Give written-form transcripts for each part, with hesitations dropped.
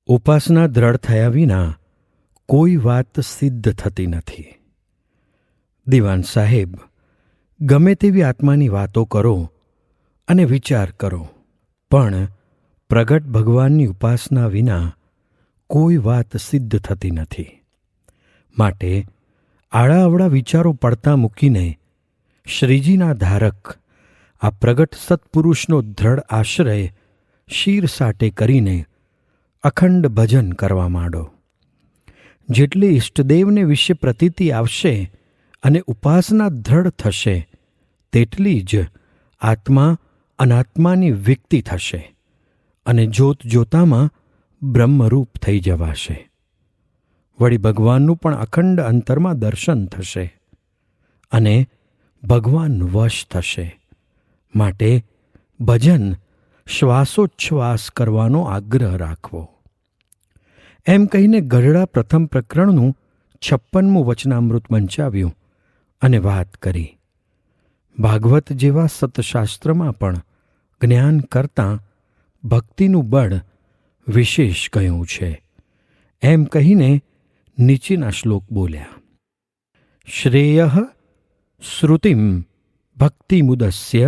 ઉપાસના દ્રઢ થયા વિના કોઈ વાત સિદ્ધ થતી નથી. દિવાન સાહેબ, ગમે તેવી આત્માની વાતો કરો અને વિચાર કરો, પણ પ્રગટ ભગવાનની ઉપાસના વિના કોઈ વાત સિદ્ધ થતી નથી. માટે આડાઅવળા વિચારો પડતા મૂકીને શ્રીજીના ધારક આ પ્રગટ સત્પુરુષનો દ્રઢ આશ્રય શિર સાટે કરીને અખંડ ભજન કરવા માંડો. જેટલી ઇષ્ટદેવને વિશે પ્રતીતિ આવશે અને ઉપાસના દ્રઢ થશે, તેટલી જ આત્મા અનાત્માની વિકતિ થશે અને જોત જોતામાં બ્રહ્મરૂપ થઈ જવાશે. વળી ભગવાનનું પણ અખંડ અંતરમાં દર્શન થશે અને ભગવાન વશ થશે. માટે ભજન શ્વાસોચ્છ્વાસ કરવાનો આગ્રહ રાખવો. એમ કહીને ગઢડા પ્રથમ પ્રકરણનું 56મું વચનામૃત વંચાવ્યું અને વાત કરી. ભાગવત જેવા સતશાસ્ત્રમાં પણ જ્ઞાન કરતાં ભક્તિનું બળ વિશેષ કહ્યું છે. એમ કહીને નીચેના શ્લોક બોલ્યા. શ્રેયઃ શ્રુતિમ ભક્તિમુદસ્ય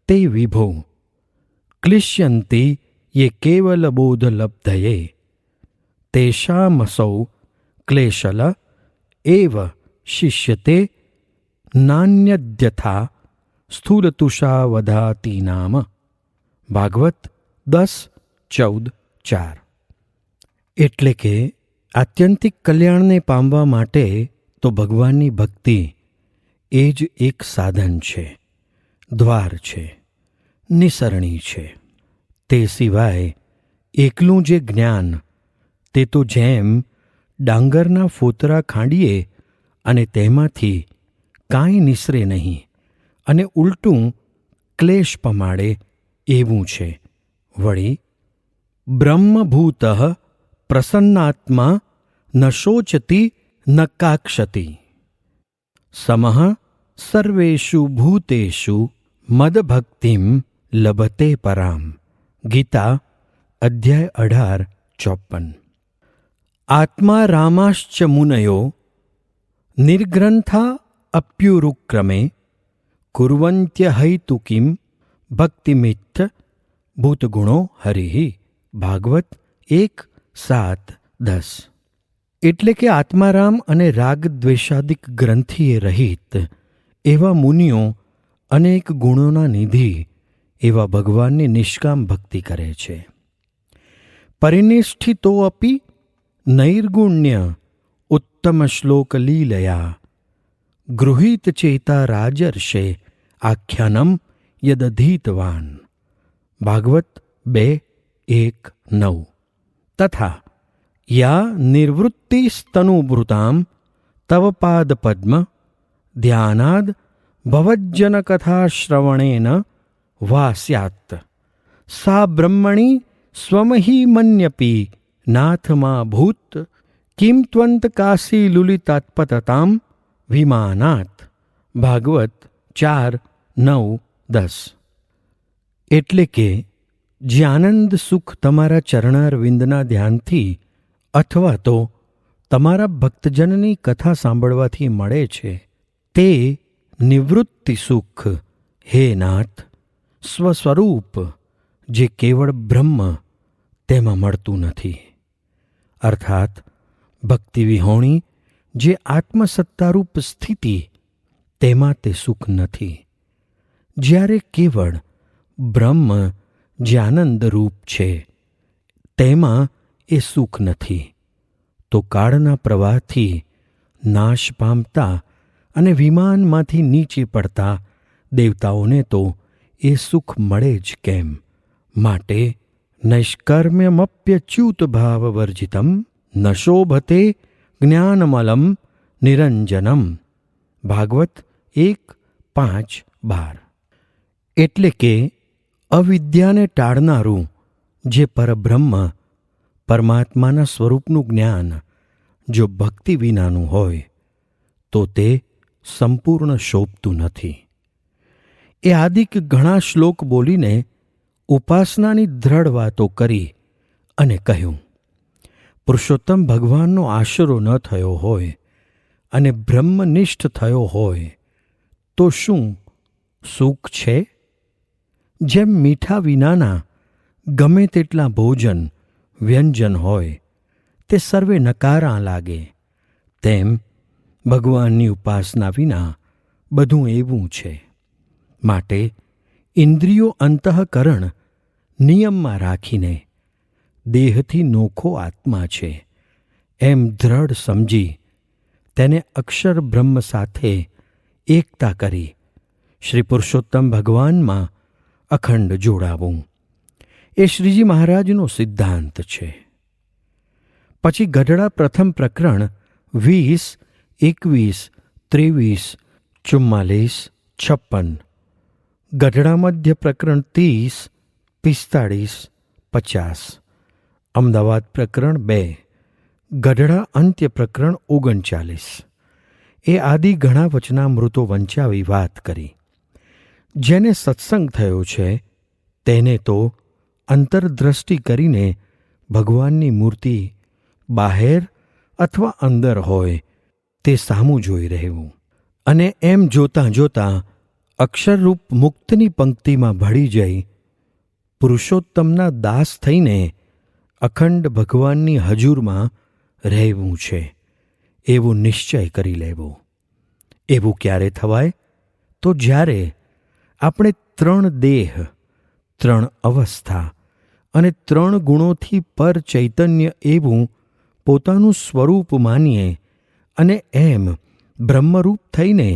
તે વિભો ક્લિશ્યન્તિ યે કેવલબોધલબ્ધયે તેષામસૌ ક્લેશલ એવ શિષ્યતે નાન્યદ્યથા સ્થૂલતુષાવધાતીનામ. ભાગવત 10:14-4. એટલે કે આત્યંતિક કલ્યાણને પામવા માટે તો ભગવાનની ભક્તિ એ જ એક સાધન છે, દ્વાર છે, નિસરણી છે. તે સિવાય એકલું જે જ્ઞાન, તે તો જેમ ડાંગરના ફોતરા ખાંડીએ અને તેમાંથી કાંઈ નિસરે નહીં અને ઉલટું ક્લેશ પમાડે એવું છે. વળી બ્રહ્મભૂત પ્રસન્નાત્મા ન શોચતી ન કાક્ષતી સમઃ સર્વેષુ ભૂતેષુ મદભક્તિમ લભતે પરામ. ગીતા અધ્યાય 18:54. આત્મા રામાશ્ચ મુનયો નિર્ગ્રંથા અપ્યુરુક્રમે કુર્વન્ત્યહૈતુકીમ ભક્તિમિત્થ ભૂતગુણો હરિઃ. ભાગવત 1:7-10. એટલે કે આત્મારામ અને રાગ દ્વેષાદિક ગ્રંથિએ રહિત એવા મુનિઓ અનેક ગુણોના નિધિ એવા ભગવાનની નિષ્કામ ભક્તિ કરે છે. પરિનિષ્ઠિતોઅપી નૈર્ગુણ્ય ઉત્તમ શ્લોક લીલયા ગૃહીત ચેતા રાજર્ષે આખ્યાનમ યદધીતવાન. ભાગવત 2:1-9. તથા યા નિવૃત્તિસ્તનુભૃતામ તવ પાદપદ્મ ધ્યાનાદ ભવજ્જનકથાશ્રવણેન વા સ્યાત્ સા બ્રહ્મણી સ્વમહી મન્યપી નાથમા ભૂત કિમ ત્વંત કાશી લુલિતાત્પતતામ વિમાનાત. ભાગવત 4:9-10. એટલે કે જે આનંદ સુખ તમારા ચરણારવિંદના ધ્યાનથી અથવા તો તમારા ભક્તજનની કથા સાંભળવાથી મળે છે, તે નિવૃત્તિ સુખ હે નાથ સ્વસ્વરૂપ જે કેવળ બ્રહ્મ તેમાં મળતું નથી. અર્થાત ભક્તિ વિહોણી જે આત્મસત્તારૂપ સ્થિતિ, તેમાં તે સુખ નથી. જ્યારે કેવળ બ્રહ્મ જે આનંદરૂપ છે, તેમાં એ સુખ નથી, તો કાળના પ્રવાહથી નાશ પામતા અને વિમાનમાંથી નીચે પડતા દેવતાઓને તો એ સુખ મળે જ કેમ? માટે નૈષ્કર્મ્યમપ્યચ્યુત ભાવવર્જિતમ ન શોભતે જ્ઞાનમલમ નિરંજનમ. ભાગવત 1:5-12. એટલે કે અવિદ્યાને ટાળનારું જે પરબ્રહ્મ પરમાત્માના સ્વરૂપનું જ્ઞાન જો ભક્તિ વિનાનું હોય તો તે સંપૂર્ણ શોભતું નથી. એ આદિક ઘણા શ્લોક બોલીને ઉપાસનાની દ્રઢ વાતો કરી અને કહ્યું, પુરુષોત્તમ ભગવાનનો આશરો ન થયો હોય અને બ્રહ્મનિષ્ઠ થયો હોય તો શું સુખ છે? જેમ મીઠા વિનાના ગમે તેટલા ભોજન વ્યંજન હોય તે સર્વે નકારાં લાગે, તેમ ભગવાનની ઉપાસના વિના બધું એવું છે. માટે ઇન્દ્રિયો અંતઃકરણ નિયમમાં રાખીને દેહથી નોખો આત્મા છે એમ દ્રઢ સમજી તેને અક્ષર બ્રહ્મ સાથે એકતા કરી શ્રી પુરુષોત્તમ ભગવાનમાં અખંડ જોડાવું એ શ્રીજી મહારાજનો સિદ્ધાંત છે. પછી ગઢડા પ્રથમ પ્રકરણ 20, 21, 23, 44, 56, ગઢડા મધ્ય પ્રકરણ 30, 45, 50, અમદાવાદ પ્રકરણ 2, ગઢડા અંત્ય પ્રકરણ 39 એ આદિ ઘણા વચનામૃતો વંચાવી વાત કરી. જેને સત્સંગ થયો છે તેને તો અંતરદ્રષ્ટિ કરીને ભગવાનની મૂર્તિ બહાર અથવા અંદર હોય તે સામું જોઈ રહેવું અને એમ જોતાં જોતાં અક્ષરરૂપ મુક્તની પંક્તિમાં ભળી જઈ પુરુષોત્તમના દાસ થઈને અખંડ ભગવાનની હજુરમાં રહેવું છે એવું નિશ્ચય કરી લેવો. એવું ક્યારે થવાય? તો જ્યારે આપણે 3 દેહ, 3 અવસ્થા અને 3 ગુણોથી પર ચૈતન્ય એવું પોતાનું સ્વરૂપ માનીએ અને એમ બ્રહ્મરૂપ થઈને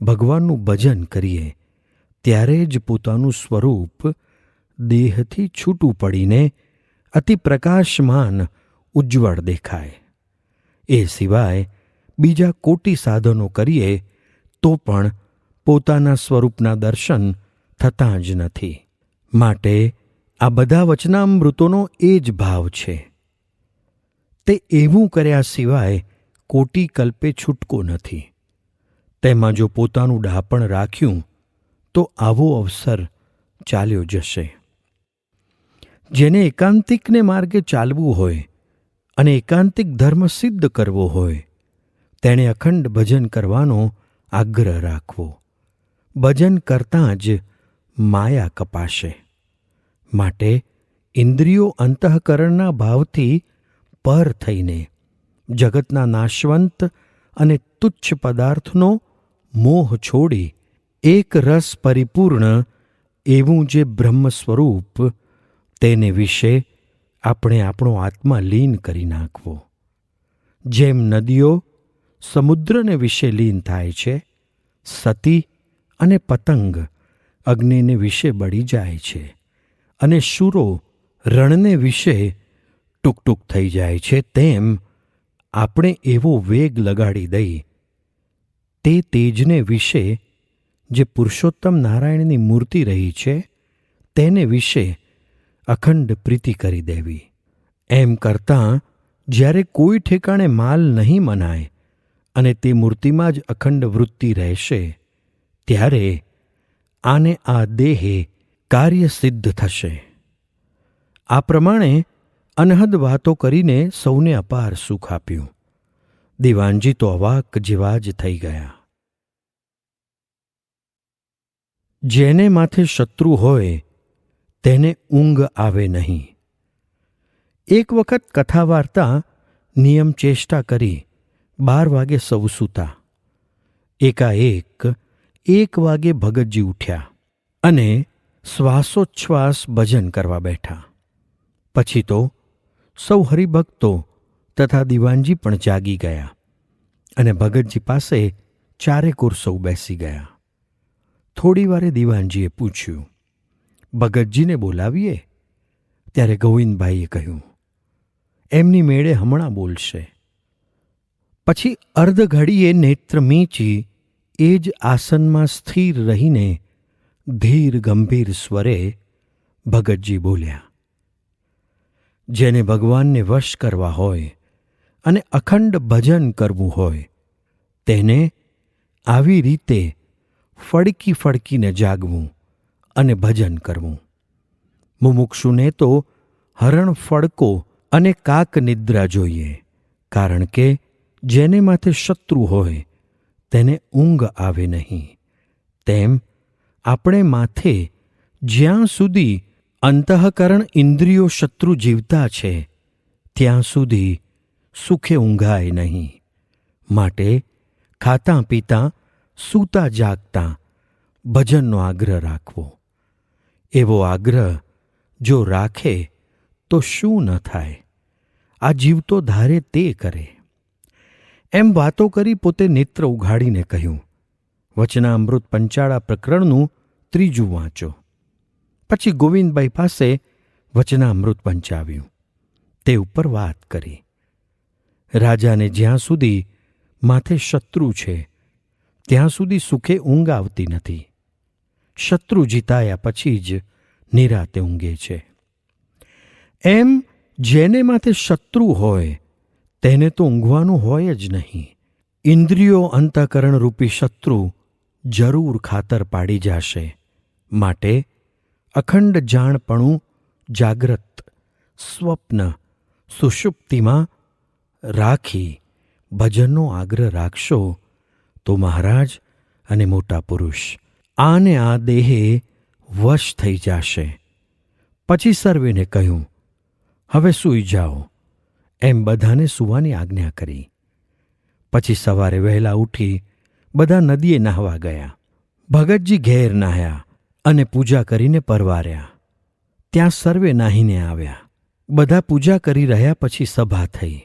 ભગવાનનું ભજન કરીએ ત્યારે જ પોતાનું સ્વરૂપ દેહથી છૂટું પડીને અતિ પ્રકાશમાન ઉજ્જવળ દેખાય. એ સિવાય બીજા કોટી સાધનો કરીએ તો પણ પોતાના સ્વરૂપના દર્શન થતાં જ નથી. માટે આ બધા વચનામૃતોનો એ જ ભાવ છે. તે એવું કર્યા સિવાય કોટી કલ્પે છૂટકો નથી. તેમાં જો પોતાનું ડાપણ રાખ્યું તો આવો અવસર ચાલ્યો જશે. જેને એકાંતિકને માર્ગે ચાલવું હોય અને એકાંતિક ધર્મ સિદ્ધ કરવો હોય તેણે અખંડ ભજન કરવાનો આગ્રહ રાખવો. ભજન કરતાં જ માયા કપાશે. માટે ઇન્દ્રિયો અંતઃકરણના ભાવથી પર થઈને જગતના નાશવંત અને તુચ્છ પદાર્થનો મોહ છોડી એક રસ પરિપૂર્ણ એવું જે બ્રહ્મ સ્વરૂપ તેને વિશે આપણે આપણો આત્મા લીન કરી નાખવો. જેમ નદીઓ સમુદ્રને વિશે લીન થાય છે, સતી અને પતંગ અગ્નિને વિશે બળી જાય છે અને શૂરો રણને વિશે ટૂંક થઈ જાય છે, તેમ આપણે એવો વેગ લગાડી દઈ તે તેજને વિશે જે પુરુષોત્તમ નારાયણની મૂર્તિ રહી છે તેને વિશે અખંડ પ્રીતિ કરી દેવી. એમ કરતાં જ્યારે કોઈ ઠેકાણે માલ નહીં મનાય અને તે મૂર્તિમાં જ અખંડ વૃત્તિ રહેશે ત્યારે આને આ દેહે કાર્ય સિદ્ધ થશે. આ પ્રમાણે અનહદ વાતો કરીને સૌને અપાર સુખ આપ્યું. દિવાનજી તો અવાક જેવા જ થઈ ગયા. જેને માથે શત્રુ હોય તેને ઊંઘ આવે નહીં. એક વખત કથા વાર્તા નિયમ ચેષ્ટા કરી 12 વાગે સૌ સૂતા. એકાએક 1 વાગે ભગતજી ઉઠ્યા અને શ્વાસોચ્છ્વાસ ભજન કરવા બેઠા. પછી તો સૌ હરિભક્તો તથા દિવાનજી પણ જાગી ગયા અને ભગતજી પાસે ચારેકોર સૌ બેસી ગયા. થોડી વારે દિવાનજીએ પૂછ્યું, ભગતજીને બોલાવીએ? ત્યારે ગોવિંદભાઈએ કહ્યું, એમની મેળે હમણાં બોલશે. પછી અર્ધ ઘડીએ નેત્ર મીંચી એ જ આસનમાં સ્થિર રહીને ધીર ગંભીર સ્વરે ભગતજી બોલ્યા, જેને ભગવાનને વશ કરવા હોય અને અખંડ ભજન કરવું હોય તેને આવી રીતે ફડકી ફડકીને જાગવું અને ભજન કરવું. મુમુક્ષુને તો હરણ ફડકો અને કાક નિદ્રા જોઈએ, કારણ કે જેને માથે શત્રુ હોય તેને ઊંઘ આવે નહીં. તેમ આપણે માથે જ્યાં સુધી અંતઃકરણ ઇન્દ્રિયો શત્રુ જીવતા છે ત્યાં સુધી સુખે ઊંઘાય નહીં. માટે ખાતાં પીતાં સૂતા જાગતાં ભજનનો આગ્રહ રાખવો. એવો આગ્રહ જો રાખે તો શું ન થાય? આ જીવતો ધારે તે કરે. એમ વાતો કરી પોતે નેત્ર ઉઘાડીને કહ્યું, વચનામૃત પંચાળા પ્રકરણનું 3 વાંચો. પછી ગોવિંદભાઈ પાસે વચનામૃત પંચાવ્યું. તે ઉપર વાત કરી. રાજાને જ્યાં સુધી માથે શત્રુ છે ત્યાં સુધી સુખે ઊંઘ આવતી નથી. શત્રુ જીતાયા પછી જ નિરાતે ઊંઘે છે. એમ જેને માથે શત્રુ હોય તેને તો ઊંઘવાનું હોય જ નહીં. ઇન્દ્રિયો અંતઃકરણ રૂપી શત્રુ જરૂર ખાતર પાડી જાશે. માટે અખંડ જાણપણું જાગ્રત, સ્વપ્ન, સુષુપ્તિમાં રાખી ભજનનો આગ્રહ રાખશો તો મહારાજ અને મોટા પુરુષ આને આ દેહે વશ થઈ જાશે. પછી સર્વેને કહ્યું, હવે સૂઈ જાઓ. એમ બધાને સૂવાની આજ્ઞા કરી. પછી સવારે વહેલા ઉઠી બધા નદીએ નાહવા ગયા. ભગતજી ઘેર નાહ્યા અને પૂજા કરીને પરવાર્યા. ત્યાં સર્વે નાહીને આવ્યા. બધા પૂજા કરી રહ્યા પછી સભા થઈ.